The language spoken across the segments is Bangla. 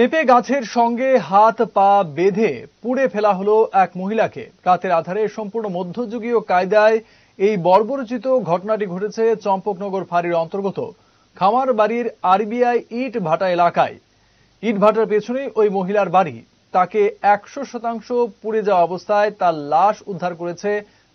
পেঁপে গাছের সঙ্গে হাত পা বেঁধে পুড়ে ফেলা হলো এক মহিলাকে। রাতের আধারে সম্পূর্ণ মধ্যযুগীয় কায়দায় এই বর্বরোচিত ঘটনাটি ঘটেছে চম্পকনগর ফাঁড়ির অন্তর্গত খামার বাড়ির আরবিআই ইট ভাটা এলাকায়। ইট ভাটার পেছনেই ওই মহিলার বাড়ি। তাকে 100% পুড়ে যাওয়া অবস্থায় তার লাশ উদ্ধার করেছে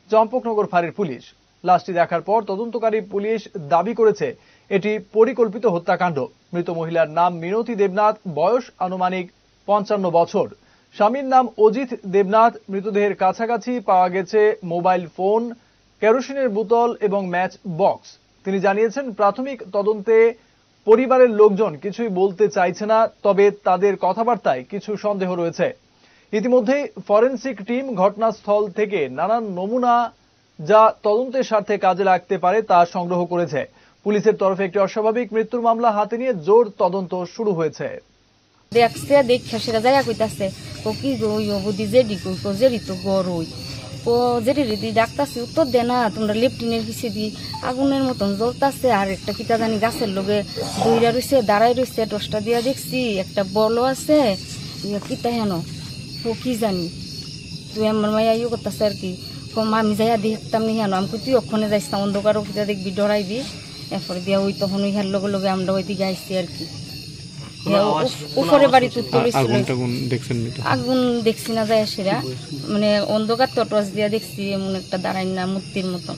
চম্পকনগর ফাঁড়ির পুলিশ। লাশটি দেখার পর তদন্তকারী পুলিশ দাবি করেছে এটি পরিকল্পিত হত্যাকাণ্ড। মৃত মহিলার নাম মিনতি দেবনাথ, বয়স আনুমানিক 55 বছর। স্বামীর নাম অজিত দেবনাথ। মৃতদেহের কাছাকাছি পাওয়া গেছে মোবাইল ফোন, কেরোসিনের বোতল এবং ম্যাচ বক্স। তিনি জানিয়েছেন, প্রাথমিক তদন্তে পরিবারের লোকজন কিছুই বলতে চাইছে না, তবে তাদের কথাবার্তায় কিছু সন্দেহ রয়েছে। ইতিমধ্যেই ফরেনসিক টিম ঘটনাস্থল থেকে নানান নমুনা যা তদন্তের স্বার্থে কাজে লাগতে পারে তা সংগ্রহ করেছে। পুলিশের তরফে একটি অস্বাভাবিক মৃত্যুর মামলা হাতে নিয়ে জোর তদন্ত শুরু হয়েছে। দেখছে দেখা সেটা জায়গা কইতাছে ও কি গই ও বুদ্ধি জেডি কই কো জেডি তো গরই ও জেডি রেডি ডাক্তারছে উত্তর দে না, তোমরা লেফটিনের পিছে দি আগুনের মতন জ্বলতাছে। আর একটা কিতা জানি গাছের লগে দইরা রইছে, দাঁড়াই রইছে, টসটা দিয়া দেখছি একটা বলও আছে। কিতা হেন ও কি জানি তুই আমার মাইয়া ইয়ে করতেছে আর কি। কম আমি যাইয়া দেখতাম নি হেন, আমি তুই ওখানে যাইস না, অন্ধকার কিতা দেখবি ডরাইবি। এরপরে দিয়া ওই তখন ওই হার লগে লগে আমরা ওই দিকে আইসি আর কি। উপরে বাড়ি আগুন দেখছি না যায় সেরা, মানে অন্ধকার টর্চ দিয়া দেখছি এমন একটা দাঁড়াই না মূর্তির মতো।